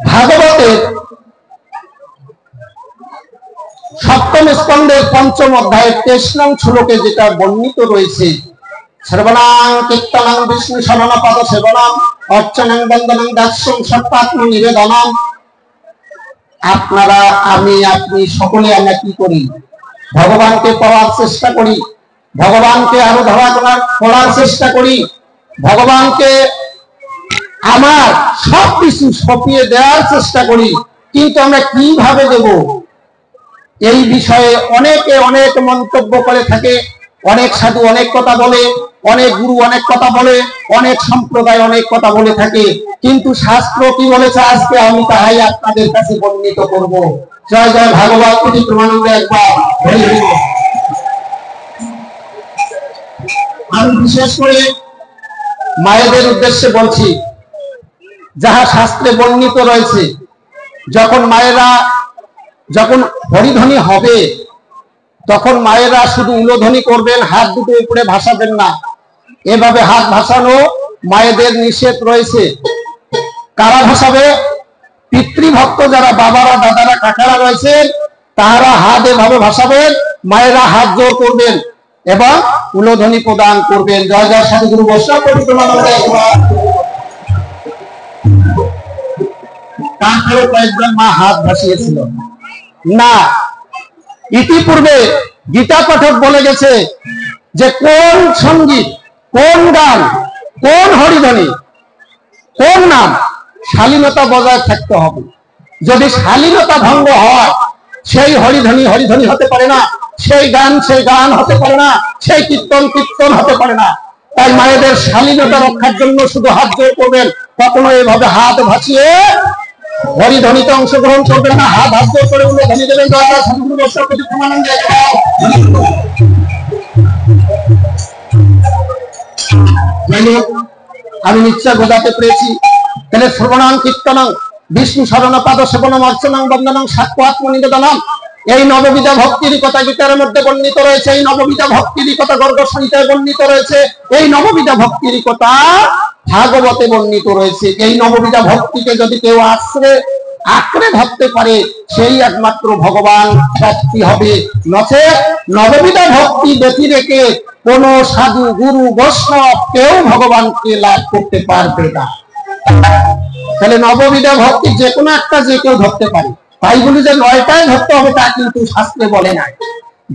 ভাগবতের সপ্তম স্কন্ধের পঞ্চম অধ্যায়ের 23 নং শ্লোকে যেটা বর্ণিত রয়েছে, শ্রবণাং কীর্তনাং বিষ্ণু শরণপদ সেবনাম অর্চনাং বন্দনাং দাস্যং সত্যাত্ম নিবেদনাম। আপনারা, আমি, আপনি সকলে আমরা কি করি? ভগবানকে পাওয়ার চেষ্টা করি, ভগবানকে আরো ধরা করার চেষ্টা করি, ভগবানকে আমার সবকিছু সঁপিয়ে দেওয়ার চেষ্টা করি। কিন্তু আমরা কিভাবে দেব, এই বিষয়ে অনেকে অনেক মন্তব্য করে থাকে। অনেক সাধু অনেক কথা বলে, অনেক গুরু অনেক কথা বলে, অনেক সম্প্রদায় অনেক কথা বলে থাকে। কিন্তু শাস্ত্র কি বলেছে আজকে আমি তাহাই আপনাদের কাছে বর্ণিত করব। জয় জয় ভাগবত প্রতি প্রমানন্দে একবার। আমি বিশেষ করে মায়েদের উদ্দেশ্যে বলছি, যাহা শাস্ত্রে বর্ণিত রয়েছে, যখন মায়েরা যখন হরিধ্বনি হবে তখন মায়েরা শুধু উলোধ্বনি করবেন, হাত দুটো উপরে ভাসাবেন না। এভাবে হাত ভাসানো মায়েদের নিষেধ রয়েছে। কারা ভাসাবে? পিতৃভক্ত যারা বাবারা, দাদারা, কাকারা রয়েছেন তারা হাত এভাবে ভাসাবেন, মায়েরা হাত জোর করবেন এবং উলোধ্বনি প্রদান করবেন। জয় জয় সাধুগুরু বৈষ্ণব প্রতিমানন্দে একবার। তারপরে কয়েকজন মা হাত ভাসিয়েছিল না। ইতিপূর্বে গীতা পাঠক বলে গেছে যে কোন সঙ্গীত, কোন গান, কোন হরিধ্বনি, কোন নাম, শালীনতা বজায় থাকতে হবে। যদি শালীনতা ভঙ্গ হয় সেই হরিধ্বনি হরিধ্বনি হতে পারে না, সেই গান হতে পারে না, সেই কীর্তন হতে পারে না। তাই মায়েদের শালীনতা রক্ষার জন্য শুধু হাত জোর করবেন, কখনো এভাবে হাত ভাসিয়ে হরিধ্বনিতে অংশগ্রহণ করবেন না। হাত জোর করে উলোধ্বনি দেবেন। আমি নিশ্চয় বোঝাতে পেরেছি। তাহলে শ্রবণাং কীর্তনাং বিষ্ণু শরণপদ সেবনম অর্চনাং বন্দনাং সাক্ষ্য আত্মনিবেদনম, এই নববিধা ভক্তির কথা গীতার মধ্যে বর্ণিত রয়েছে। এই নববিধা ভক্তির কথা গর্গ সংহিতায় বর্ণিত রয়েছে। এই নববিধা ভক্তির কথা ভাগবতে বর্ণিত রয়েছে। এই নববিধা ভক্তিকে যদি কেউ আঁকড়ে ধরতে পারে সেই একমাত্র ভগবান ভক্তি হবে। নচেৎ নববিধা ভক্তি ব্যতি রেখে কোন সাধু, গুরু, বৈষ্ণব কেউ ভগবানকে লাভ করতে পারবে না। তাহলে নববিধা ভক্তি যে কোনো একটা যে কেউ ধরতে পারে। তাই বলি যে 9টাই ধরতে হবে তা কিন্তু শাস্ত্রে বলে নাই।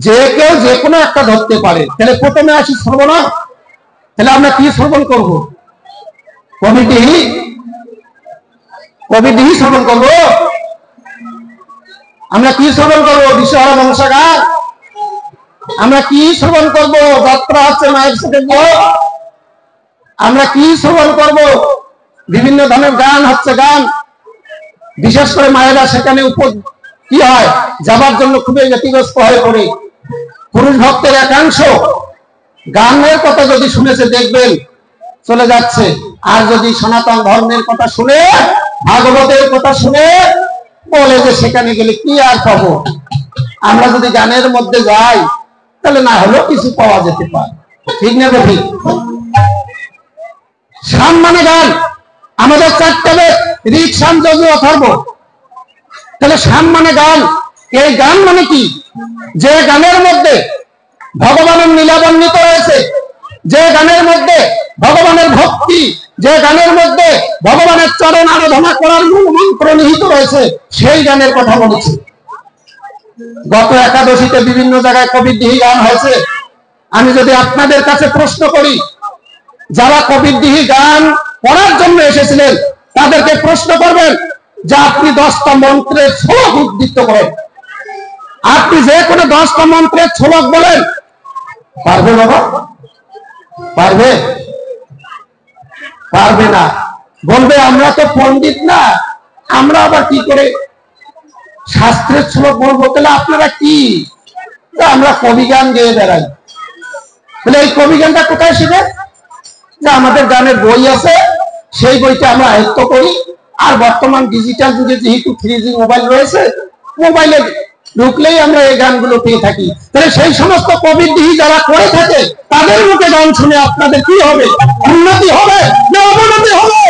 যে কেউ যে কোনো একটা ধরতে পারে। তাহলে প্রথমে আসি শ্রবণ। তাহলে আমরা কি শ্রবণ করব? কবিটিহি শ্রবণ করবো। আমরা কি শ্রবণ করবো? বিশ্বহারা বংশগান। আমরা কি শ্রবণ করবো? যাত্রা হচ্ছে মায়ের সাথে। আমরা কি শ্রবণ করব? বিভিন্ন ধরনের গান হচ্ছে গান। বিশেষ করে মায়েরা সেখানে কি হয়, যাবার জন্য খুবই ব্যতিগ্রস্ত হয়ে পড়ে। পুরুষ ভক্তের একাংশ গানের কথা যদি শুনেছে দেখবেন চলে যাচ্ছে। আর যদি সনাতন ধর্মের কথা শুনে, ভাগবতের কথা শুনে বলে যে সেখানে গেলে কি আর পাবো। আমরা যদি গানের মধ্যে যাই তাহলে না হলেও কিছু পাওয়া যেতে পারে। ঠিক না? ঠিক। সাম মানে গান। আমাদের 4টা বেদ, ঋক, সাম, যজুর, অথর্ব। তাহলে সাম মানে গান। এই গান মানে কি? যে গানের মধ্যে ভগবানের লীলা বর্ণিত রয়েছে, যে গানের মধ্যে ভগবানের ভক্তি, যে গানের মধ্যে ভগবানের চরণ আরাধনা করার মূল মন্ত্র নিহিত রয়েছে, সেই গানের কথা বলেছি। গত একাদশীতে বিভিন্ন জায়গায় কবিরদিহি গান হয়েছে। আমি যদি আপনাদের কাছে প্রশ্ন করি, যারা কবিরদিহি গান পড়ার জন্য এসেছিলেন তাদেরকে প্রশ্ন করবেন যে আপনি 10টা মন্ত্রের শ্লোক উদ্ধৃত করেন। আপনি যে কোনো 10টা মন্ত্রের শ্লোক বলেন, পারবে বাবা? পারবে? পারবে না। বলবে আমরা তো পণ্ডিত না, আমরা আবার কি করে শাস্ত্রের শ্লোক বলবো? তাহলে আপনারা কি? আমরা কবি গান গেয়ে বেড়াই। তাহলে এই কবি গানটা কোথায় শিখে? যে আমাদের গানের বই আছে, সেই বইটা আমরা আয়ত্ত করি। আর বর্তমান ডিজিটাল যুগে যেহেতু 3G মোবাইল রয়েছে, মোবাইলে ঢুকলেই আমরা এই গানগুলো পেয়ে থাকি। তাহলে সেই সমস্ত কবিরদিহি যারা করে থাকে তাদের মুখে গান শুনে আপনাদের কি হবে? উন্নতি হবে না অবনতি হবে?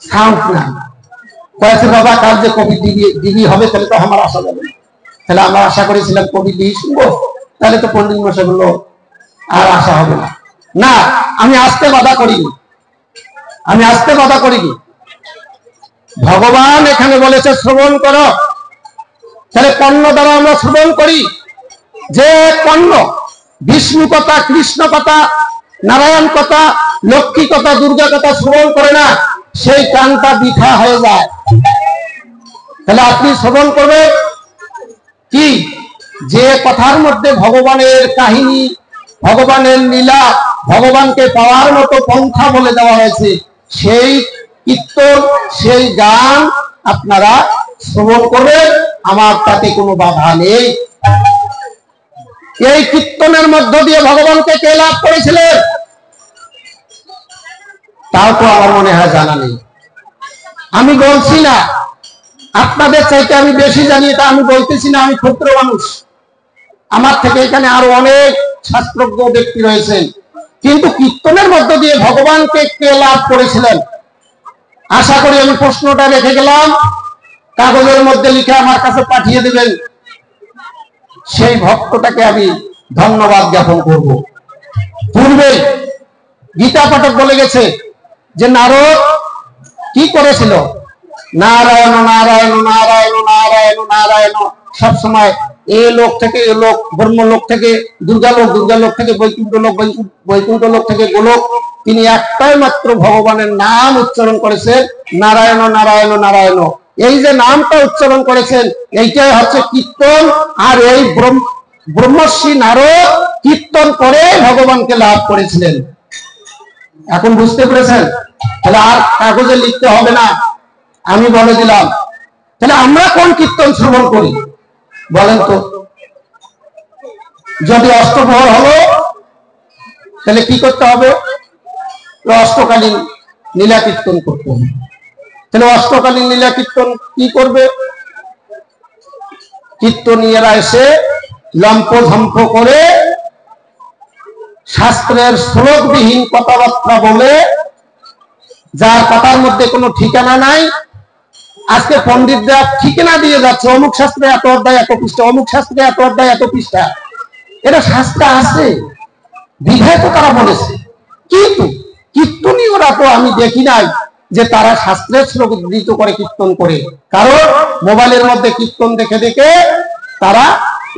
সাউন্ড না কয়েছে বাবা কাল যে কবি দিবি হবে তাহলে তো আমার আশা যাবে না। তাহলে আমরা আশা করেছিলাম কবি দিই শুনবো, তাহলে তো পণ্ডিত মশাই বললো আর আশা হবে না। না, আমি আসতে বাধা করিনি, আমি আসতে বাধা করিনি। ভগবান এখানে বলেছে শ্রবণ করো, তাহলে পণ্য দ্বারা আমরা শ্রবণ করি। যে পণ্য বিষ্ণু কথা, কৃষ্ণ কথা, নারায়ণ কথা, লক্ষ্মী কথা, দুর্গা কথা শ্রবণ করে না, সেই কানটা বৃথা হয়ে যায়। তাহলে আপনি শ্রবণ করবেন কি? যে কথার মধ্যে ভগবানের কাহিনী, ভগবানের লীলা, ভগবানকে পাওয়ার মতো পন্থা বলে দেওয়া হয়েছে, সেই কীর্তন, সেই গান আপনারা শ্রবণ করবেন, আমার তাতে কোনো বাধা নেই। এই কীর্তনের মধ্য দিয়ে ভগবানকে কে লাভ করেছিলেন তাও তো আমার মনে হয় জানা নেই। আমি বলছি না আপনাদের চাইতে আমি বেশি জানি, এটা আমি বলতেছি না, আমি ক্ষুদ্র মানুষ, আমার থেকে এখানে আরো অনেক শাস্ত্রজ্ঞ ব্যক্তি রয়েছেন, কিন্তু কীর্তনের মধ্য দিয়ে ভগবানকে কে লাভ করেছিলেন আশা করি আমি প্রশ্নটা রেখে গেলাম, কাগজের মধ্যে লিখে আমার কাছে পাঠিয়ে দেবেন, সেই ভক্তটাকে আমি ধন্যবাদ জ্ঞাপন করব। পূর্বে গীতা পাঠক বলে গেছে যে নারদ কি করেছিল, নারায়ণ নারায়ণ নারায়ণ নারায়ণ নারায়ণ, সবসময় এ লোক থেকে এ লোক, ব্রহ্মলোক থেকে দুর্গালোক, দুর্গালোক থেকে বৈকুণ্ঠ লোক, বৈকুণ্ঠ লোক থেকে গোলোক, তিনি একটাই মাত্র ভগবানের নাম উচ্চারণ করেছেন, নারায়ণ নারায়ণ নারায়ণ। এই যে নামটা উচ্চারণ করেছেন এইটাই হচ্ছে কীর্তন। আর এই ব্রহ্মর্ষি নারদ কীর্তন করে ভগবানকে লাভ করেছিলেন। এখন বুঝতে পেরেছেন? তাহলে আর কাগজে লিখতে হবে না, আমি বলে দিলাম। তাহলে আমরা কোন কীর্তন শ্রবণ করি বলেন তো? যদি অষ্টপ্রহর হলো তাহলে কি করতে হবে? অষ্টকালীন লীলা কীর্তন করতে হবে। তাহলে অষ্টকালীন লীলা কীর্তন কি করবে? কীর্তনীয়রা এসে লম্পঝম্প করে শাস্ত্রের শ্লোকবিহীন কথাবার্তা বলে, যার কথার মধ্যে কোনো ঠিকানা নাই। আজকে পণ্ডিতরা ঠিকানা দিয়ে যাচ্ছে, অমুক শাস্ত্রে এত অধ্যায় এত পৃষ্ঠা, অমুক শাস্ত্রে এত অধ্যায় এত পৃষ্ঠা। এটা শাস্ত্রে আছে, বিধায় তো তারা বলেছে, কিন্তু কীর্তনীয়রা তো আমি দেখি নাই যে তারা শাস্ত্রের শ্লোক উদ্ধৃত করে কীর্তন করে। কারণ মোবাইলের মধ্যে কীর্তন দেখে দেখে তারা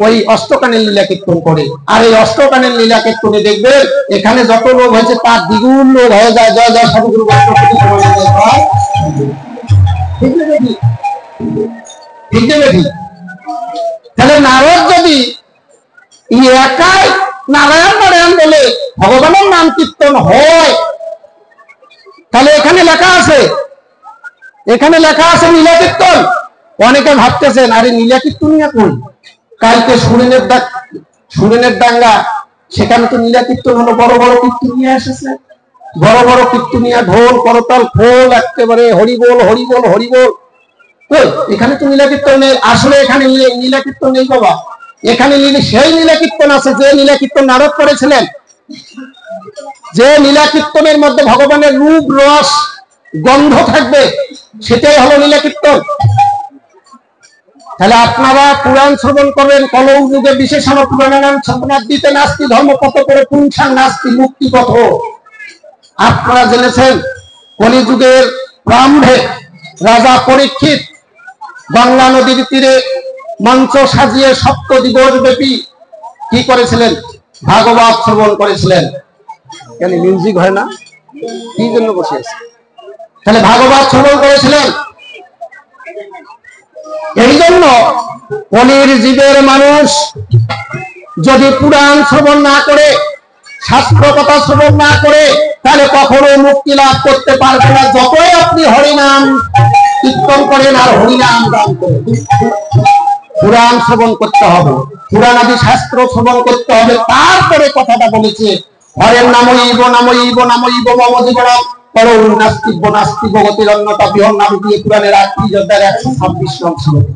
ওই অষ্টকানের লীলা কীর্তন করে। আর এই অষ্টকানের লীলা কীর্তনে দেখবে এখানে যত লোক হয়েছে তার দ্বিগুণ লোক হয়ে যায়। জয় জয় সাধুগুরু তাহলে নারদ যদি একাই নারায়ণ নারায়ণ বলে ভগবানের নাম কীর্তন হয়, তাহলে এখানে লেখা আছে, এখানে লেখা আছে লীলা কীর্তন। অনেকে ভাবতেছেন আরে লীলা কীর্তন নিয়ে কই, কালকে সুরেনের ডাঙ্গা, সেখানে তো লীলা কীর্তন হলো, বড় বড় কীর্তন নিয়ে এসেছে, বড় বড় কীর্তন নিয়ে ঢোল করতাল খোল একেবারে হরিবোল হরিবোল হরিবোল। এখানে তো লীলা কীর্তন নেই। আসলে এখানে লীলা কীর্তন নেই বাবা, এখানে সেই লীলা কীর্তন আছে যে লীলা কীর্তন নারদ করেছিলেন। যে লীলা কীর্তনের মধ্যে ভগবানের রূপ রস গন্ধ থাকবে, সেটাই হলো লীলা কীর্তন। তাহলে আপনারা পুরাণ শ্রবণ করবেন, কলৌ যুগে বিশেষণ পুরাণানাম ছন্দনাদ্দিতে নাস্তি ধর্মপথ করে পুংসাং নাস্তি মুক্তি পথ। আপনারা জেনেছেন কলিযুগের প্রারম্ভে রাজা পরীক্ষিত গঙ্গা নদীর তীরে মঞ্চ সাজিয়ে 7 দিবস ব্যাপী কি করেছিলেন? ভাগবত শ্রবণ করেছিলেন। কেন মিউজিক হয় না? কি জন্য বসে আছে? তাহলে ভাগবত শ্রবণ করেছিলেন। এই জন্য কলির জীবের মানুষ যদি পুরাণ শ্রবণ না করে, শাস্ত্র কথা শ্রবণ না করে, তাহলে কখনো মুক্তি লাভ করতে পারবে না। যতই আপনি হরিনাম কীর্তন করেন আর হরিনাম গান করেন, পুরাণ শ্রবণ করতে হবে, পুরাণ আদি শাস্ত্র শ্রবণ করতে হবে। তারপরে কথাটা বলেছে হরের নামইব নামইব নামইব মম জীবনম করৌ নাস্তিব নাস্তিব গতির অন্যতা বিহর নাম দিয়ে পুরাণের 8টি যোদ্ধার 126 নং শ্লোক।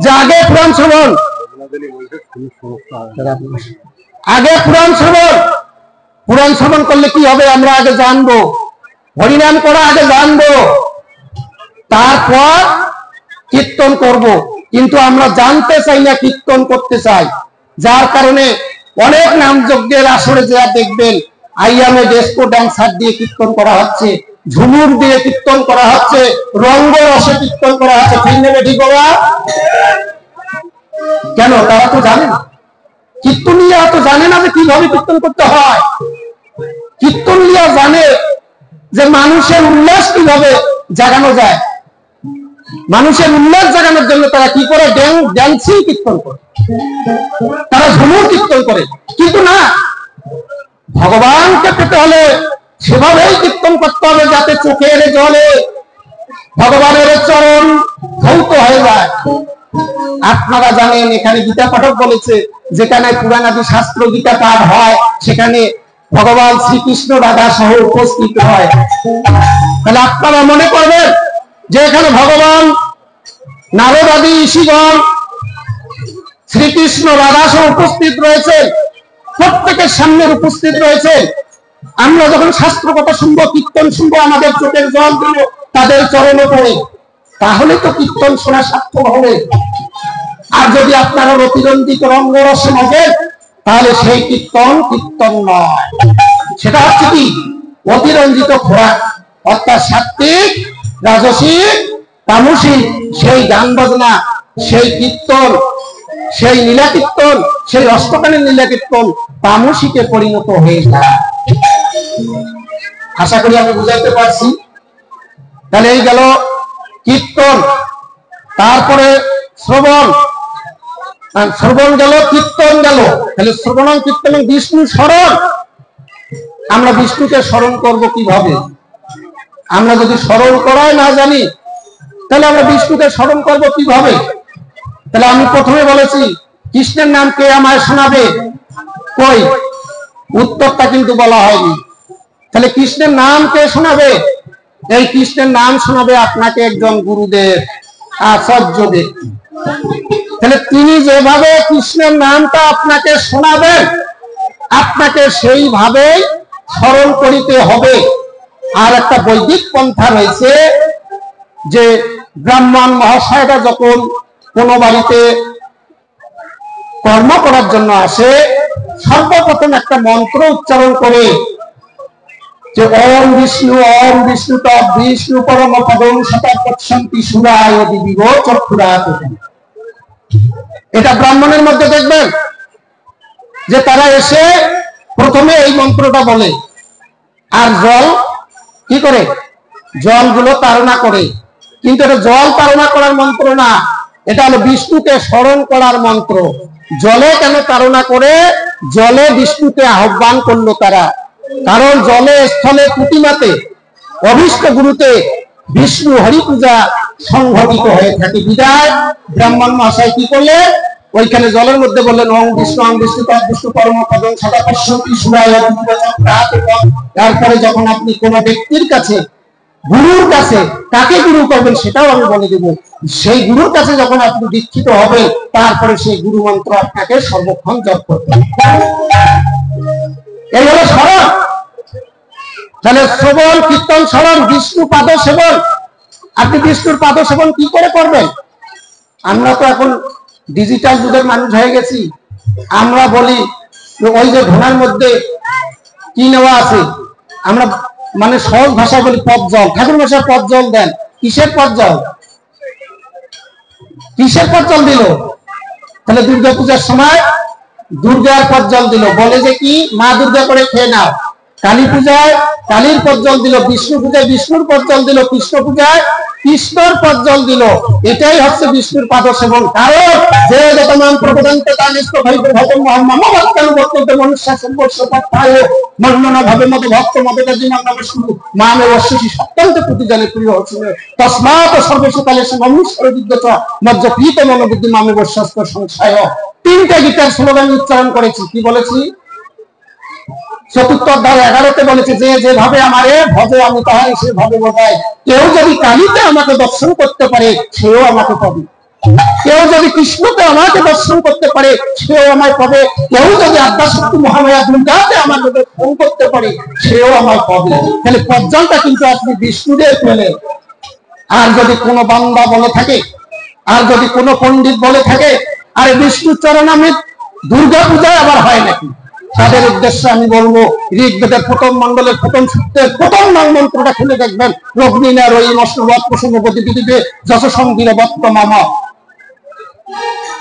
যে আগে পুরাণ শ্রবণ, আগে পুরাণ শ্রবণ, পুরাণ শ্রবণ করলে কি হবে আমরা আগে জানবো। হরিনাম করা আগে জানবো, তারপর কীর্তন করব। কিন্তু আমরা জানতে চাই না, কীর্তন করতে চাই, যার কারণে অনেক নাম যজ্ঞের আসরে যা দেখবেন আইয়ামে ডিস্কো ড্যান্সার দিয়ে কীর্তন করা হচ্ছে, ঝুমুর দিয়ে কীর্তন করা হচ্ছে, রঙ্গ রসে কীর্তন করা হচ্ছে। ঠিক নেবে ঠিক বাবা? কেন? তারা তো জানে না, কীর্তনীরা তো জানে না যে কিভাবে কীর্তন করতে হয়। কীর্তনীরা জানে যে মানুষের উল্লাস কিভাবে জাগানো যায়। মানুষের উল্লাস জাগানোর জন্য তারা কি করে? ড্যান্সিং কীর্তন করে, তারা ঝুমুর কীর্তন করে। কিন্তু না, ভগবানকে পেতে হলে সেভাবেই কীর্তন করতে হবে যাতে চোখের জলে ভগবানের চরণ ধৌত হয়ে যায়। আপনারা জানেন এখানে গীতা পাঠক বলেছে, যেখানে পুরাণাদি শাস্ত্র গীতা পাঠ হয় সেখানে ভগবান শ্রীকৃষ্ণ রাধা সহ উপস্থিত হয়। তাহলে আপনারা মনে করবেন যে এখানে ভগবান নারদ আদি ঋষিগণ শ্রীকৃষ্ণ রাধা সহ উপস্থিত রয়েছে, প্রত্যেকের সামনে উপস্থিত রয়েছে। আমরা যখন শাস্ত্র কথা শুনবো, কীর্তন শুনবো, আমাদের চোখের জল দেব তাদের চরণে পড়ে, তাহলে তো কীর্তন শোনা সার্থক হবে। আর যদি আপনারা অতিরঞ্জিত রঙ্গরসে মজেন, তাহলে সেই কীর্তন কীর্তন নয়, সেটা হচ্ছে কি? অতিরঞ্জিত খোরাক, অর্থাৎ সাত্ত্বিক, রাজসিক, তামসিক সেই গান বাজনা, সেই কীর্তন, সেই লীলা কীর্তন, সেই অষ্টকানের লীলা কীর্তন তামসিকে পরিণত হয়ে যায়। আশা করি আমি বুঝাইতে পারছি। তাহলে এই গেল কীর্তন, তারপরে শ্রবণ, শ্রবণ গেল, কীর্তন গেল। তাহলে শ্রবণ কীর্তন বিষ্ণু স্মরণ। আমরা বিষ্ণুকে স্মরণ করব কিভাবে? আমরা যদি স্মরণ করাই না জানি, তাহলে আমরা বিষ্ণুকে স্মরণ করব কিভাবে? তাহলে আমি প্রথমে বলেছি কৃষ্ণের নাম কে আমায় শোনাবে? কই উত্তরটা কিন্তু বলা হয়নি। তাহলে কৃষ্ণের নাম কে শোনাবে? এই কৃষ্ণের নাম শোনাবে আপনাকে একজন গুরুদেব, আচার্য ব্যক্তি। তাহলে তিনি যেভাবে কৃষ্ণের নামটা আপনাকে শোনাবেন, আপনাকে সেইভাবে স্মরণ করিতে হবে। আর একটা বৈদিক পন্থা রয়েছে যে ব্রাহ্মণ মহাশয়রা যখন কোনো বাড়িতে কর্ম করার জন্য আসে, সর্বপ্রথম একটা মন্ত্র উচ্চারণ করে যে ওম বিষ্ণু তৎ বিষ্ণু পরম পদং সদা পশ্যন্তি সুরায় দিবিব চক্ষুরাত। এটা ব্রাহ্মণের মধ্যে দেখবেন যে তারা এসে প্রথমে এই মন্ত্রটা বলে, আর জল কি করে? জলগুলো তাড়না করে। কিন্তু এটা জল তাড়না করার মন্ত্র না, এটা হলো বিষ্ণুকে স্মরণ করার মন্ত্র। জলে কেন তাড়না করে? জলে বিষ্ণুকে আহ্বান করলো তারা, কারণ জলে স্থলে প্রতিমাতে অভীষ্ট গুরুতে বিষ্ণু হরি পূজা সংঘটিত হয়ে থাকে। বিদায় ব্রাহ্মণ মহাশয় কি করলে? ওইখানে জলের মধ্যে বললেন ওম বিষ্ণু তৎ বিষ্ণু পরম পদং সদা পশ্যন্তি সুরায় দিবিব চক্ষুরাত। তারপরে যখন আপনি কোন ব্যক্তির কাছে, গুরুর কাছে, কাকে গুরু করবেন সেটাও আমি বলে দেব। সেই গুরুর কাছে যখন আপনি দীক্ষিত হবেন, তারপরে সেই গুরু মন্ত্র আপনাকে সর্বক্ষণ জপ করতে হবে। এই হলো স্মরণ। তাহলে শ্রবণ, কীর্তন, স্মরণ, বিষ্ণু পাদ সেবন। আপনি বিষ্ণুর পাদ সেবন কি করে করবেন? আমরা তো এখন ডিজিটাল যুগের মানুষ হয়ে গেছি। আমরা বলি ওই যে ধোনার মধ্যে কি নেওয়া আছে, আমরা মানে সহজ ভাষায় বলি পথ জল। ঠাকুর মশাই পথ জল দেন। কিসের পথ জল? কিসের পথ জল দিল? তাহলে দুর্গা পূজার সময় দুর্গার পথ জল দিল, বলে যে কি মা দুর্গা করে খেয়ে নাও। কালী পূজায় কালীর পথ জল দিল, বিষ্ণু পূজায় বিষ্ণুর পথ জল দিল, কৃষ্ণ পূজায় কৃষ্ণর পথ জল দিল। এটাই হচ্ছে বিষ্ণুর পাদ সেবন। কারণ যে যতমান প্রবদন্তে তানিষ্ঠ ভাইব ভগবান মহামম ভক্তানু বর্তন্তে মনুষ্য সম্বর্ষ পাঠায় মন্ননা ভাবে মত ভক্ত মতটা জীবন নমস্কু মামে অশ্বসী সত্যন্ত প্রতিজানে প্রিয় হচ্ছে তস্মাৎ সর্বসকালে মনুষ্য বিদ্যত মজ্জ প্রীত মনোবুদ্ধি মামে বর্ষাস্ত সংশয়। তিনটা গীতার স্লোগান উচ্চারণ করেছি। কি বলেছি? চতুর্থ অধ্যায় 11তে বলেছে যে যেভাবে আমারে ভজে আমি তাহাই সেভাবে বোঝাই। কেউ যদি কালীতে আমাকে দর্শন করতে পারে, সেও আমাকে পাবে। কেউ যদি কৃষ্ণকে আমাকে দর্শন করতে পারে সেও আমায় পাবে, কেউ যদি আদ্যাশক্তি মহামায়া দুর্গাকে আমার মধ্যে ফোন করতে পারে সেও আমায় পাবে। তাহলে পর্যায়টা কিন্তু আপনি বিষ্ণুদেব পেলেন। আর যদি কোনো বান্দা বলে থাকে, আর যদি কোনো পণ্ডিত বলে থাকে আরে বিষ্ণু চরণামৃত দুর্গা পূজায় আবার হয় নাকি, তাদের উদ্দেশ্যে আমি বলবো ঋগ্বেদের প্রথম মণ্ডলের প্রথম সূত্রের প্রথম নাম মন্ত্রটা খুলে দেখবেন, রগ্নিনা রয়ি মষ্ণবৎ প্রসঙ্গপতি পৃথিবী যশসঙ্গীর বত্ত মামা।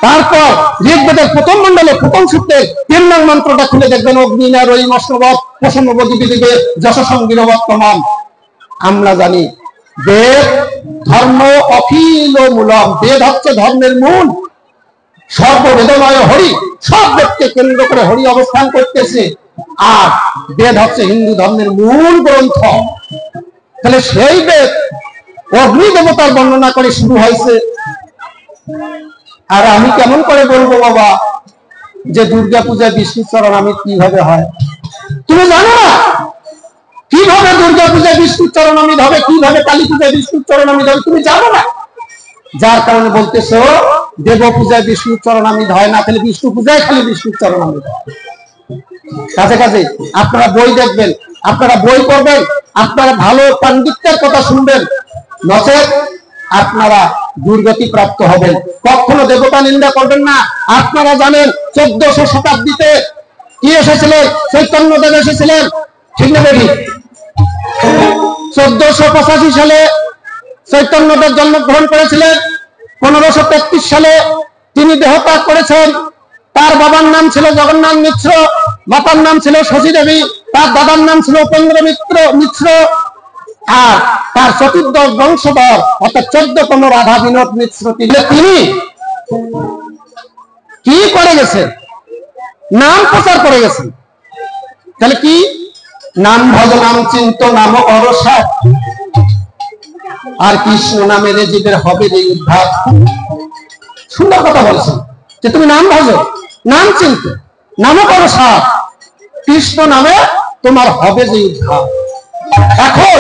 তারপর ঋগ্বেদের প্রথম মণ্ডলের প্রথম সূত্রের 3 নং মন্ত্রটা খুলে দেখবেন, অগ্নিনা রয়ি মষ্ণবৎ প্রসঙ্গপতি পৃথিবী যশসঙ্গীর বত্ত মাম। আমরা জানি বেদ ধর্ম অখিল মূলম, বেদ হচ্ছে ধর্মের মূল, সর্ববেদময় হরি, সব বেদকে কেন্দ্র করে হরি অবস্থান করতেছে, আর বেদ হচ্ছে হিন্দু ধর্মের মূল গ্রন্থ। তাহলে সেই বেদ অগ্নি দেবতার বর্ণনা করে শুরু হয়েছে। আর আমি কেমন করে বলবো বাবা যে দুর্গা পূজায় বিষ্ণু চরণামৃত কিভাবে হয়? তুমি জানো না কিভাবে দুর্গা পূজায় বিষ্ণু চরণামৃত হবে, কিভাবে কালী পূজায় বিষ্ণু চরণামৃত হবে, তুমি জানো না। যার কারণে বলতেছো দেব পূজায় বিষ্ণু চরণামৃত হয় না, তাহলে বিষ্ণু পূজায় খালি বিষ্ণু চরণামৃত হয়। কাছে কাছে আপনারা বই দেখবেন, আপনারা বই পড়বেন, আপনারা ভালো পাণ্ডিত্যের কথা শুনবেন, নচেত আপনারা দুর্গতি প্রাপ্ত হবেন। কখনো দেবতা নিন্দা করবেন না। আপনারা জানেন 1400 শতাব্দীতে কি এসেছিলেন? চৈতন্যদেব এসেছিলেন, ঠিক না বেরি? 1485 সালে চৈতন্যদেব জন্মগ্রহণ করেছিলেন। 1533 সালে তিনি দেহত্যাগ করেছেন। তার বাবার নাম ছিল জগন্নাথ মিশ্র, মাতার নাম ছিল শশী দেবী, তার দাদার নাম ছিল উপেন্দ্র মিশ্র, আর তার চতুর্দশ বংশধর অর্থাৎ 14তম রাধা বিনোদ মিশ্র তিনি কি করে গেছেন? নাম প্রচার করে গেছেন। তাহলে কি নাম ভজ নাম চিন্ত নাম অরসা, আর কৃষ্ণ নামে জীবের হবে যে উদ্ধার। সুন্দর কথা বলছেন যে তুমি নাম ভজো, নাম চিন্ত, নাম অরসা, কৃষ্ণ নামে তোমার হবে যে উদ্ধার। এখন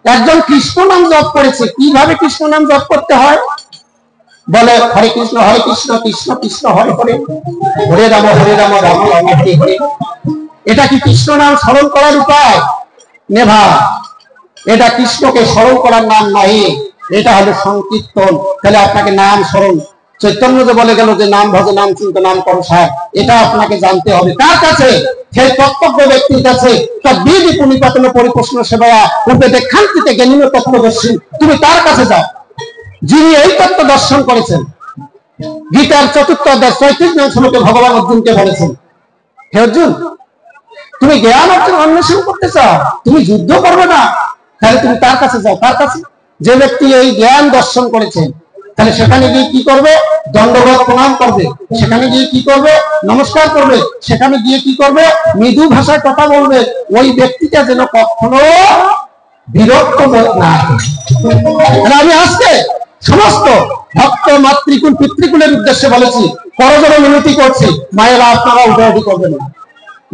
একজন কৃষ্ণ নাম জপ করেছে, কিভাবে কৃষ্ণ নাম জপ করতে হয়? বলে হরে কৃষ্ণ কৃষ্ণ কৃষ্ণ হরে হরে, হরে রাম রাম রাম হরে হরে। এটা কি কৃষ্ণ নাম স্মরণ করার উপায়? নেভা, এটা কৃষ্ণকে স্মরণ করার নাম নয়, এটা হলো সংকীর্তন। তাহলে আপনাকে নাম স্মরণ, চৈতন্য যে বলে গেল যে নাম ভজ নাম চিন্ত নাম করসায়, এটা আপনাকে জানতে হবে। কার কাছে? সেই তত্ত্বজ্ঞ ব্যক্তির কাছে। তদ্বিধি পুনিপাতন পরিপ্রশ্ন সেবা রূপে দেখান্তিতে জ্ঞানীন তত্ত্বদর্শী, তুমি তার কাছে যাও যিনি এই তত্ত্ব দর্শন করেছেন। গীতার 4th অধ্যায় 34 নং শ্লোকে ভগবান অর্জুনকে বলেছেন, হে অর্জুন, তুমি জ্ঞান অর্জন অন্বেষণ করতে চাও, তুমি যুদ্ধ করবে না, তাহলে তুমি তার কাছে যাও। কার কাছে? যে ব্যক্তি এই জ্ঞান দর্শন করেছেন। তাহলে সেখানে গিয়ে কি করবে? দণ্ডবোধ প্রণাম করবে। সেখানে গিয়ে কি করবে? নমস্কার করবে। সেখানে গিয়ে কি করবে? মৃদু ভাষায় কথা বলবে। ওই ব্যক্তিটা যেন কখনো বিরক্ত না হয়। আমি আজকে সমস্ত ভক্ত মাতৃকুল পিতৃকুলের উদ্দেশ্যে বলেছি, করজোড়ে মিনতি করছি, মায়েরা আপনারা উঠাউঠি করবেন না,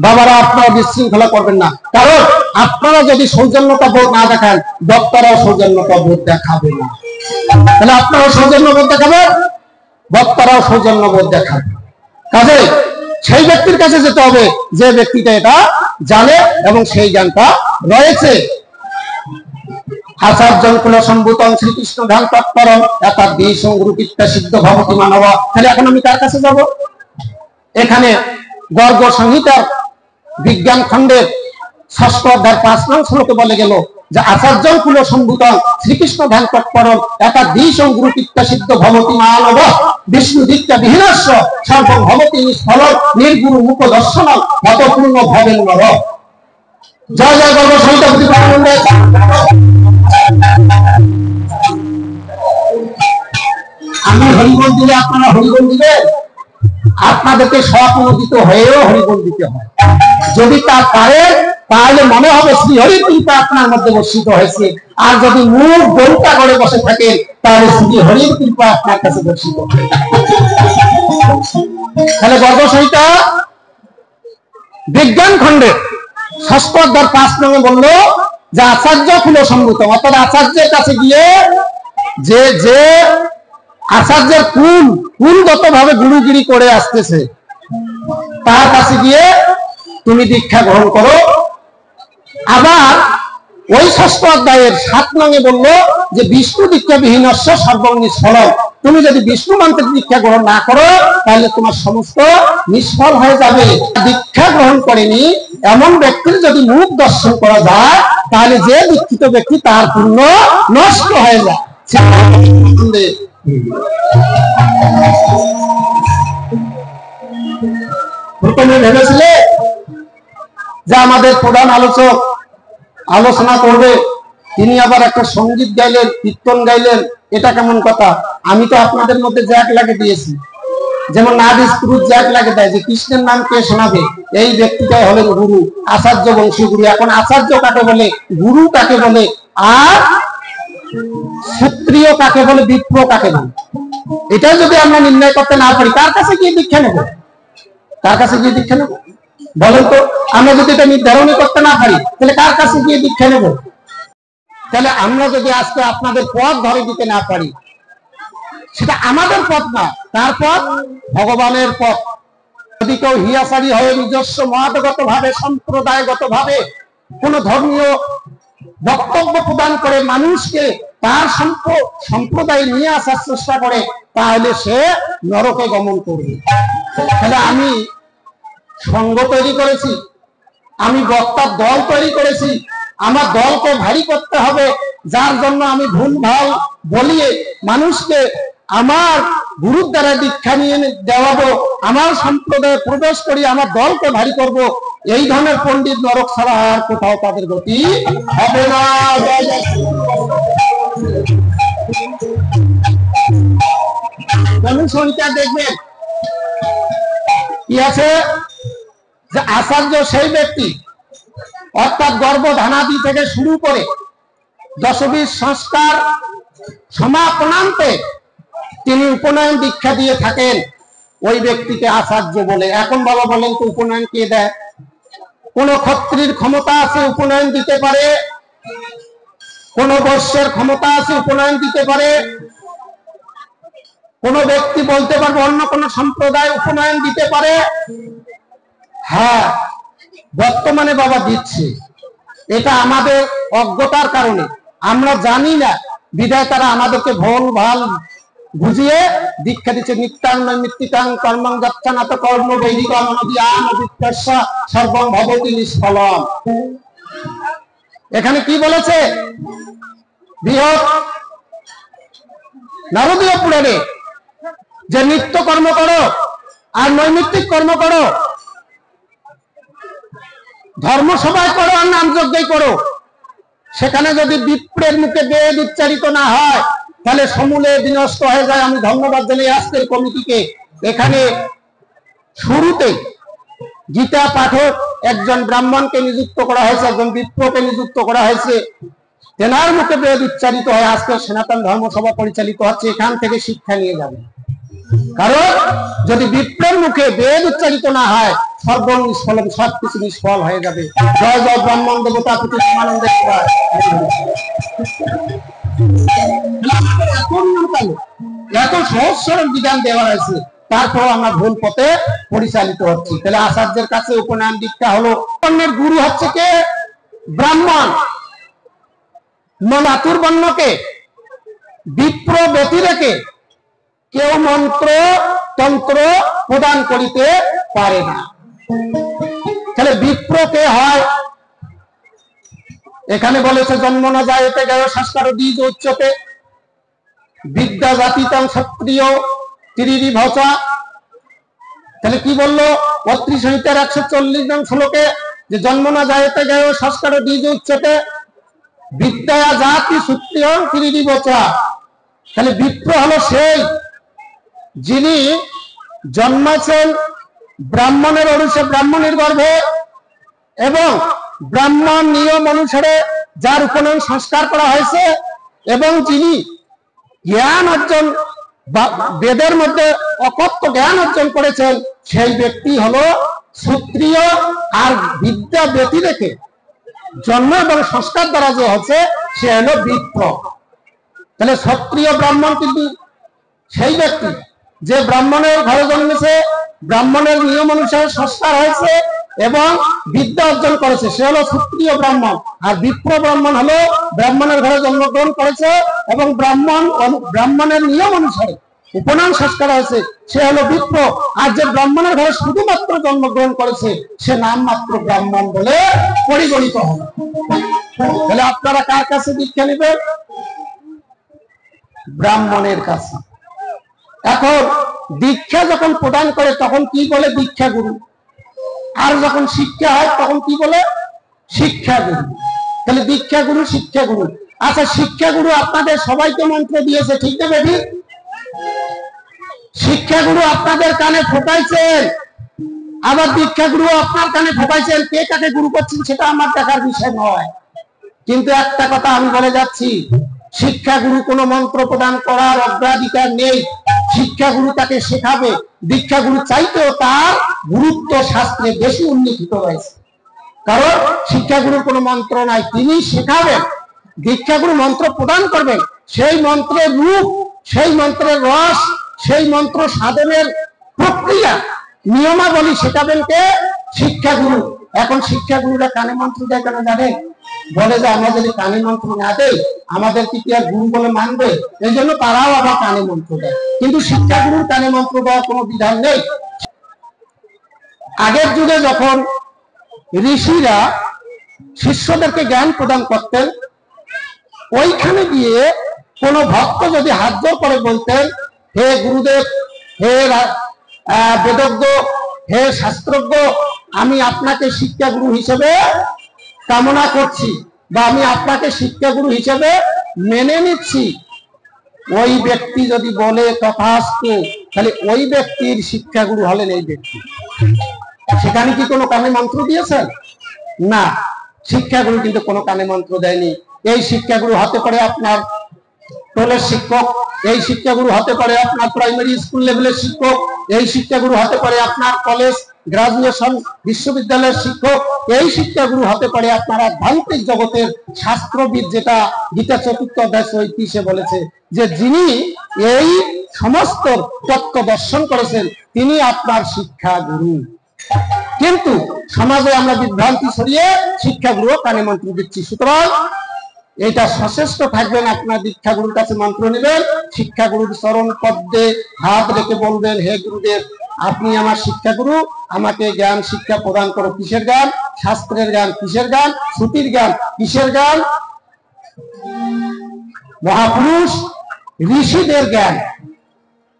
বাবারা আপনারা বিশৃঙ্খলা করবেন না। কারণ আপনারা যদি সৌজন্যতা বোধ না দেখান, বক্তারাও সৌজন্যতা বোধ দেখাবে না। তাহলে আপনারাও সৌজন্য বোধ দেখাবেন, বক্তারাও সৌজন্য বোধ দেখাবে। কাজে সেই ব্যক্তির কাছে যেতে হবে যে ব্যক্তিটা এটা জানে এবং সেই জ্ঞানটা রয়েছে। আচার্যং কুল সম্ভূতং শ্রীকৃষ্ণ ধ্যান তৎপরম একাদ্বি সংরূপিতা সিদ্ধ ভবতি মানব। তাহলে এখন আমি কার কাছে যাব? এখানে গর্গ সংহিতার বিজ্ঞান খণ্ডের 6th অধ্যায় 5 নং শ্লোকে বলে গেল যে আচার্যং কুল সম্ভূতং শ্রীকৃষ্ণ ধ্যান তৎপরম একাদ্বি সংরূপিতা সিদ্ধ ভবতি মানব বিষ্ণু দীক্ষা বিহীনস্য সর্বং ভবতি নিষ্ফল নির্গুরু মুখ দর্শনং ভবপূর্ণ ভবেন নর। জয় জয় গর্গ সংহিতা প্রতিপালনে। আমি হরিবল দিলে আপনারা হরিবল দিবেন, আপনাদেরকে স্বপ্রণোদিত হয়েও হরিবল দিতে হয়। যদি তা পারে তাহলে মনে হবে শ্রীহরির কৃপা আপনার মধ্যে বর্ষিত হয়েছে, আর যদি মুখ গৌটা করে বসে থাকেন তাহলে শ্রীহরির কৃপা আপনার কাছে বর্ষিত হয়। তাহলে গর্গ সংহিতা বিজ্ঞান খণ্ডে 6th অধ্যায় 5 নম্বরে বললো যে আচার্য কুল সম্ভূত, অর্থাৎ আচার্যের কাছে গিয়ে যে আচার্যের কুলগত ভাবে গুরুগিরি করে আসতেছে, তার কাছে গিয়ে তুমি দীক্ষা গ্রহণ করো। আবার ওই 6ষ্ঠ অধ্যায়ের 7 নঙে বললো যে বিষ্ণু দীক্ষা বিহীনস্য সর্বং নিষ্ফলম। তুমি যদি বিষ্ণু মন্ত্রের দীক্ষা গ্রহণ না করো তাহলে তোমার সমস্ত নিষ্ফল হয়ে যাবে। দীক্ষা গ্রহণ করেনি এমন ব্যক্তির যদি মুখ দর্শন করা যায় তাহলে যে দীক্ষিত ব্যক্তি তার পুণ্য নষ্ট হয়ে যায়। প্রথমে ভেবেছিলে যে আমাদের প্রধান আলোচক আলোচনা করবে, তিনি আবার একটা সঙ্গীত গাইলেন, কীর্তন গাইলেন, এটা কেমন কথা? আমি তো আপনাদের মধ্যে জ্যাক লাগিয়ে দিয়েছি, যেমন নাদিস পুরুষ জ্যাক লাগিয়ে দেয় যে কৃষ্ণের নাম কে শোনাবে, এই ব্যক্তিটাই হলেন গুরু, আচার্য বংশী গুরু। এখন আচার্য কাকে বলে, গুরু কাকে বলে, আর ক্ষত্রিয় কাকে বলে, বিপ্র কাকে বলে, এটা যদি আমরা নির্ণয় করতে না পারি কার কাছে গিয়ে দীক্ষা নেব? কার কাছে গিয়ে দীক্ষা নেব বলেন তো? আমরা যদি এটা নির্ধারণই করতে না পারি তাহলে কার কাছে গিয়ে দীক্ষা নেব? তাহলে আমরা যদি আজকে আপনাদের পথ ধরে দিতে না পারি, সেটা আমাদের পথ না, তার পথ ভগবানের পথ। যদি কেউ হিয়াচারী হয়ে নিজস্ব মতগত ভাবে, সম্প্রদায়গত ভাবে কোন ধর্মীয় বক্তব্য প্রদান করে মানুষকে তার সম্প্রদায় নিয়ে আসার চেষ্টা করে, তাহলে সে নরকে গমন করবে। তাহলে আমি সঙ্গ তৈরি করেছি, আমি বক্তার দল তৈরি করেছি, আমার দলকে ভারী করতে হবে, যার জন্য আমি ভুল ভাল বলিয়ে মানুষকে আমার গুরুর দ্বারা দীক্ষা নিয়ে দেওয়াবো, আমার সম্প্রদায়ে প্রবেশ করি, আমার দলকে ভারী করব। এই ধরনের পণ্ডিত নরক ছাড়া আর কোথাও তাদের গতি হবে না। দেখবেন কি আছে যে আচার্য সেই ব্যক্তি, অর্থাৎ গর্ভধানাদি থেকে শুরু করে দশবিধ সংস্কার সমাপনান্তে তিনি উপনয়ন দীক্ষা দিয়ে থাকেন, ওই ব্যক্তিকে আচার্য বলে। এখন বাবা বলেন তো উপনয়ন কে দেয়? কোন ক্ষত্রির ক্ষমতা আছে উপনয়ন দিতে পারে, কোন বৈশ্যের ক্ষমতা আছে উপনয়ন দিতে পারে, কোন ব্যক্তি বলতে পারবে অন্য কোন সম্প্রদায় উপনয়ন দিতে পারে? হ্যাঁ, বর্তমানে বাবা দিচ্ছে। এটা আমাদের অজ্ঞতার কারণে, আমরা জানি না বিধায় তারা আমাদেরকে ভুল ভাল বুঝিয়ে দীক্ষা দিচ্ছে। নিত্যাং মৃত্তিকাং কর্মং যচ্ছানাত কর্ম বৈদিক অনদিত্যাস্য সর্বং ভবতি নিষ্ফলম। এখানে কি বলেছে বৃহৎ নারদীয় পুরাণে যে নিত্য কর্ম করো আর নৈমিত্তিক কর্ম করো, ধর্মসভায় করো আর নাম যজ্ঞই করো, সেখানে যদি বিপ্রের মুখে বেদ উচ্চারিত না হয় তাহলে সমূলে বিনষ্ট হয়ে যায়। আমি ধন্যবাদ জানাই আজকের কমিটিকে। এখানে শুরুতে গীতা পাঠক একজন ব্রাহ্মণকে নিযুক্ত করা হয়েছে, একজন বিপ্রকে নিযুক্ত করা হয়েছে, তেনার মুখে বেদ উচ্চারিত হয়। আজকে সনাতন ধর্মসভা পরিচালিত হচ্ছে, এখান থেকে শিক্ষা নিয়ে যাবে। কারণ যদি বিপ্রের মুখে বেদ উচ্চারিত না হয় সর্বং নিষ্ফলম, সবকিছু নিষ্ফল হয়ে যাবে। জয় জয় ব্রাহ্মণ দেবতা প্রতি সমানন্দে। এত সহজ সরল বিধান দেওয়া হয়েছে, তারপর আমরা ভুল পথে পরিচালিত হচ্ছি। তাহলে আচার্যের কাছে উপনয়ন দীক্ষা হলো। বর্ণের গুরু হচ্ছে কে? ব্রাহ্মণ। মাতুর বর্ণকে বিপ্র ব্যতি রেখে কেউ মন্ত্র তন্ত্র প্রদান করিতে পারে না। তাহলে বিপ্র কে হয়? এখানে বলেছে জন্ম না যায়তে গেল সংস্কার বীজ উচ্চতে বিদ্যা জাতিতং ক্ষত্রিয় ত্রিরি ভচা। তাহলে কি বললো ৩২ সংহিতার ১৪০ নং শ্লোকে যে জন্ম না যায়তে গেল সংস্কার বীজ উচ্চতে বিদ্যা জাতি সূত্রিয় ত্রিরি ভচা। তাহলে বিপ্র হলো সেই যিনি জন্মাছেন ব্রাহ্মণের অনুসারে, ব্রাহ্মণের গর্ভে, এবং ব্রাহ্মণ নিয়ম অনুসারে যার উপনয়ন সংস্কার করা হয়েছে, এবং যিনি জ্ঞান অর্জন বেদের মধ্যে অকথ্য জ্ঞান অর্জন করেছেন, সেই ব্যক্তি হলো ক্ষত্রিয়। আর বিদ্যা ব্যতি রেখে জন্ম এবং সংস্কার দ্বারা যে হচ্ছে সে হলো বিপ্র। তাহলে ক্ষত্রিয় ব্রাহ্মণ কিন্তু সেই ব্যক্তি যে ব্রাহ্মণের ঘরে জন্মেছে, ব্রাহ্মণের নিয়ম অনুসারে সংস্কার হয়েছে এবং বিদ্যা অর্জন করেছে, সে হলো ক্ষত্রিয় ব্রাহ্মণ। আর বিপ্র ব্রাহ্মণ হলো ব্রাহ্মণের ঘরে জন্মগ্রহণ করেছে এবং ব্রাহ্মণের নিয়ম অনুসারে উপনয়ন সংস্কার হয়েছে, সে হলো বিপ্র। আর যে ব্রাহ্মণের ঘরে শুধুমাত্র জন্মগ্রহণ করেছে, সে নাম মাত্র ব্রাহ্মণ বলে পরিগণিত হবে। তাহলে আপনারা কার কাছে দীক্ষা নেবেন? ব্রাহ্মণের কাছে। এখন দীক্ষা যখন প্রদান করে তখন কি বলে? দীক্ষা গুরু। আর যখন শিক্ষা হয় তখন কি বলে? শিক্ষা গুরু। তাহলে দীক্ষা গুরু, শিক্ষা গুরু। আচ্ছা, শিক্ষা গুরু আপনাদের সবাইকে মন্ত্র দিয়েছে, ঠিক না বেঠি? শিক্ষা গুরু আপনাদের কানে ফোটাইছেন, আবার দীক্ষা গুরু আপনার কানে ফোটাইছেন। কে কাকে গুরু করছেন সেটা আমার দেখার বিষয় নয়, কিন্তু একটা কথা আমি বলে যাচ্ছি, শিক্ষা গুরু কোনো মন্ত্র প্রদান করার অগ্রাধিকার নেই। শিক্ষা গুরু তাকে শেখাবে। দীক্ষা গুরু চাইতেও তার গুরুত্ব শাস্ত্রে বেশি উল্লেখিত রয়েছে, কারণ শিক্ষা গুরুর কোনো মন্ত্র নাই, তিনি শেখাবেন। দীক্ষা গুরু মন্ত্র প্রদান করবেন, সেই মন্ত্রের রূপ, সেই মন্ত্রের রস, সেই মন্ত্র সাধনের প্রক্রিয়া, নিয়মাবলী শেখাবেন কে? শিক্ষা গুরু। এখন শিক্ষা গুরুরা কানে মন্ত্র দেয় কেন জানেন? বলে যে আমরা যদি কানে মন্ত্র না দেই আমাদের কি আর গুরু বলে মানবে, এই জন্য তারাও আবার কানে মন্ত্র দেয়। কিন্তু শিক্ষা গুরুর কানে মন্ত্র দেওয়ার কোনো বিধান নেই। আগের যুগে যখন ঋষিরা শিষ্যদেরকে জ্ঞান প্রদান করতেন, ওইখানে গিয়ে কোন ভক্ত যদি হাত জোর করে বলতেন, হে গুরুদেব, হে বেদজ্ঞ, হে শাস্ত্রজ্ঞ, আমি আপনাকে শিক্ষা গুরু হিসেবে কামনা করছি, বা আমি আপনাকে শিক্ষা গুরু হিসেবে মেনে নিচ্ছি, ওই ব্যক্তি যদি বলে তথাস্তু, তাহলে ওই ব্যক্তির শিক্ষা গুরু হলেন এই ব্যক্তি। সেখানে কি কোনো কানে মন্ত্র দিয়েছেন? না, শিক্ষাগুরু কিন্তু কোনো কানে মন্ত্র দেয়নি। এই শিক্ষাগুরু হতে পারে আপনার টোলের শিক্ষক, এই শিক্ষাগুরু হতে পারে আপনার প্রাইমারি স্কুল লেভেলের শিক্ষক, এই শিক্ষাগুরু হতে পারে আপনার কলেজ, গ্রাজুয়েশন, বিশ্ববিদ্যালয়ের শিক্ষক, এই শিক্ষাগুরু হতে পারে আপনার আধ্যাত্মিক জগতের শাস্ত্রবিদ, যেটা গীতা চতুর্থ অধ্যায় ৩৭ বলেছে যে যিনি এই সমস্ত তত্ত্ব দর্শন করেছেন তিনি আপনার শিক্ষাগুরু। কিন্তু সমাজে আমরা বিভ্রান্তি ছড়িয়ে শিক্ষাগুরু কানে মন্ত্র দিচ্ছি। সুতরাং এটা সচেষ্ট থাকবেন, আপনার দীক্ষাগুরুর কাছে মন্ত্র নেবেন, শিক্ষাগুরুর চরণ পদ্মে হাত রেখে বলবেন, হে গুরুদেব, আপনি আমার শিক্ষাগুরু, আমাকে জ্ঞান শিক্ষা প্রদান করো। কিসের জ্ঞান? শাস্ত্রের জ্ঞান। কিসের জ্ঞান? শ্রুতির জ্ঞান। কিসের জ্ঞান? মহাপুরুষ ঋষিদের জ্ঞান।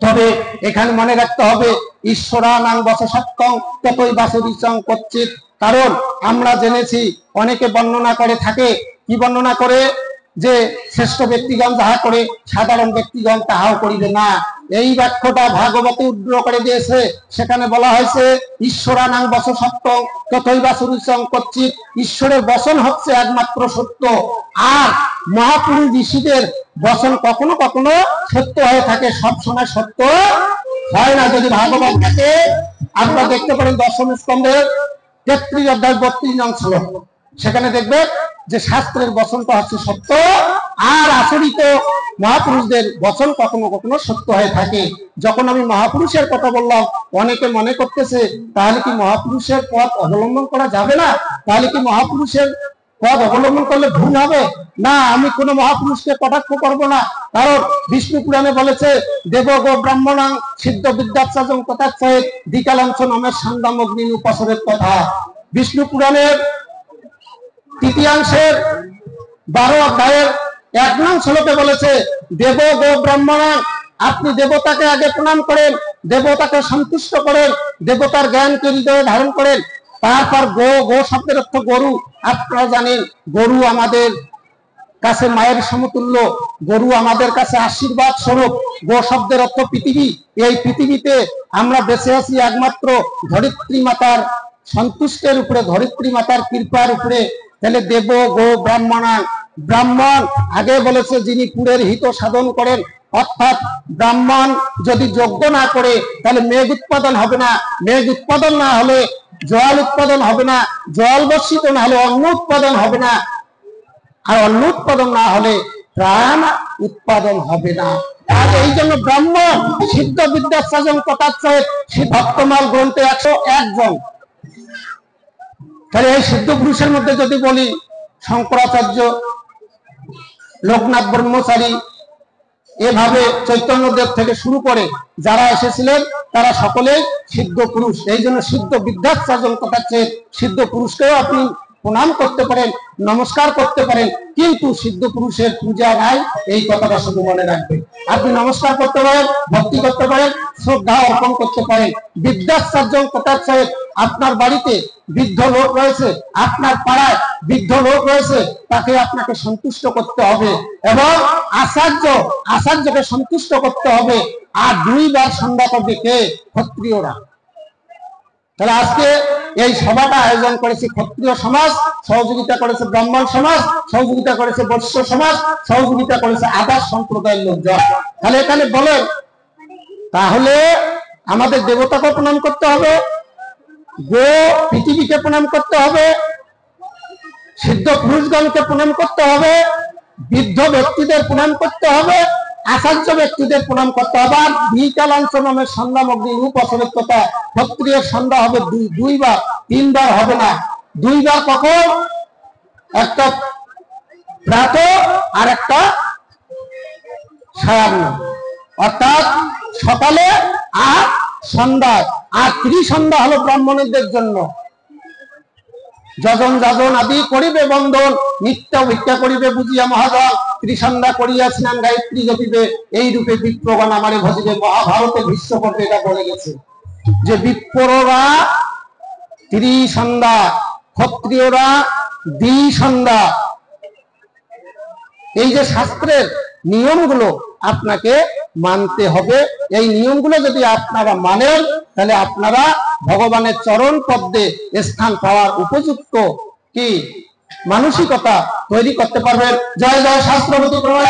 তবে এখানে মনে রাখতে হবে, ঈশ্বরানাং বসসত্ত্বং ততই বাসুরিচং কচ্চিৎ। কারণ আমরা জেনেছি অনেকে বর্ণনা করে থাকে, কি বর্ণনা করে? যে শ্রেষ্ঠ ব্যক্তিগণ যাহা করে সাধারণ ব্যক্তিগণ তাহাও করিবে না। এই বাক্যটা ভাগবতে উদ্ধৃত করে দিয়েছে। সেখানে বলা হয়েছে ঈশ্বরানাং বসসত্ত্বং ততই বাসুরিচং কচ্চিৎ। ঈশ্বরের বচন হচ্ছে একমাত্র সত্য, আর মহাপুরুষ ঋষিদের বচন কখনো কখনো সত্য হয়ে থাকে, সবসময় সত্য হয় না। যদি ভাগবত থাকে আপনারা দেখতে পারেন ১০ম স্কন্ধের ৩৩ অধ্যায় ৩২ নং শ্লোক, সেখানে দেখবেন যে শাস্ত্রের বচনটা হচ্ছে সত্য, আর আচরিত মহাপুরুষদের বচন কখনো কখনো সত্য হয়ে থাকে। যখন আমি মহাপুরুষের কথা বললাম, অনেকে মনে করতেছে তাহলে কি মহাপুরুষের পথ অবলম্বন করা যাবে না? তাহলে কি মহাপুরুষের পথ অবলম্বন করলে ভুল হবে? না, আমি কোন মহাপুরুষকে কটাক্ষ করব না, কারণ বিষ্ণু পুরাণে বলেছে দেব গো ব্রাহ্মণাং সিদ্ধ বিদ্যাচার্যং তথাচ্ছয়েৎ দ্বিকালাঞ্চ নামের সান্দামগ্নি উপাসনের কথা। বিষ্ণু পুরাণের ৩য় অংশের ১২ অধ্যায়ের ১ নং শ্লোকে বলেছে দেব গো ব্রাহ্মণাং, আপনি দেবতাকে আগে প্রণাম করেন, দেবতাকে সন্তুষ্ট করেন, দেবতার জ্ঞানকে হৃদয়ে ধারণ করেন, তারপর গো, গো শব্দের অর্থ গরু। আপনারা জানেন গরু আমাদের কাছে মায়ের সমতুল্য, গরু আমাদের কাছে আশীর্বাদ স্বরূপ। গো শব্দের অর্থ পৃথিবী। এই পৃথিবীতে আমরা বেঁচে আছি একমাত্র ধরিত্রী মাতার সন্তুষ্টের উপরে, ধরিত্রী মাতার কৃপার উপরে। তাহলে দেব গো ব্রাহ্মণাং, ব্রাহ্মণ আগে বলেছে যিনি পুরের হিত সাধন করেন, অর্থাৎ ব্রাহ্মণ যদি যজ্ঞ না করে তাহলে মেঘ উৎপাদন হবে না, মেঘ উৎপাদন না হলে জল উৎপাদন হবে না, জল বর্ষিত না হলে অন্ন উৎপাদন হবে না, আর অন্ন উৎপাদন না হলে প্রাণ উৎপাদন হবে না। আর এই জন্য ব্রাহ্মণ সিদ্ধ বিদ্যাসাজন কথাচ্ছয় ভক্তমাল গ্রন্থে 101 জন। তাহলে এই সিদ্ধ পুরুষের মধ্যে যদি বলি শঙ্করাচার্য, লোকনাথ ব্রহ্মচারী, এভাবে চৈতন্যদেব থেকে শুরু করে যারা এসেছিলেন তারা সকলেই সিদ্ধ পুরুষ। এই জন্য সিদ্ধ বিদ্যাসাজন কথাচ্ছয় সিদ্ধ পুরুষকেও আপনি প্রণাম করতে পারেন, নমস্কার করতে পারেন, কিন্তু সিদ্ধ পুরুষের পূজা নাই, এই কথাটা শুধু মনে রাখবেন। আপনি নমস্কার করতে পারেন, ভক্তি করতে পারেন, শ্রদ্ধা অর্পণ করতে পারেন। বিদ্যাসার্জন কথাচ্ছয় আপনার বাড়িতে বৃদ্ধ লোক রয়েছে, আপনার পাড়ায় বৃদ্ধ লোক রয়েছে, তাকে আপনাকে সন্তুষ্ট করতে হবে এবং আচার্যকে সন্তুষ্ট করতে হবে। আর 2 বার সন্ধ্যা করবে কে? ক্ষত্রিয়রা। তাহলে আজকে এই সভাটা আয়োজন করেছে ক্ষত্রিয় সমাজ, সহযোগিতা করেছে ব্রাহ্মণ সমাজ, সহযোগিতা করেছে বৈশ্য সমাজ, সহযোগিতা করেছে আদার সম্প্রদায়ের লোকজন। তাহলে এখানে বলেন, তাহলে আমাদের দেবতাকে প্রণাম করতে হবে, গো পৃথিবীকে প্রণাম করতে হবে, সিদ্ধ পুরুষগণকে প্রণাম করতে হবে, বৃদ্ধ ব্যক্তিদের প্রণাম করতে হবে, আচার্য ব্যক্তিদের প্রণাম করতে হবে। আর দ্বিকালাংশ নামের সন্ধ্যা মগ্নি রূপ অসবেত্যতা ক্ষত্রিয়ের সন্ধ্যা হবে 2 বার, 3 বার হবে না। 2 বার কখন? একটা প্রাত আর একটা সায়াহ্ন, অর্থাৎ সকালে আর সন্ধ্যায়। আর ত্রিসন্ধ্যা হলো ব্রাহ্মণদের জন্য। যজন যাজন আদি করিবে বন্ধন, নিত্য ভিক্ষা করিবে বুঝিয়া মহাজন, ত্রিসন্ধ্যা করিয়া স্নান গায়ত্রী জপিবে, এই রূপে বিপ্রগণ আমারে ভজিবে। মহাভারতে ভীষ্ম পর্বে এটা বলে গেছে যে বিপ্ররা ত্রিসন্ধ্যা, ক্ষত্রিয়রা দ্বিসন্ধ্যা। এই যে শাস্ত্রের নিয়মগুলো আপনাকে মানতে হবে। এই নিয়মগুলো যদি আপনারা মানেন, তাহলে আপনারা ভগবানের চরণ পদ্মে স্থান পাওয়ার উপযুক্ত কি মানসিকতা তৈরি করতে পারবেন। জয় জয় শাস্ত্রবতী প্রমাণ।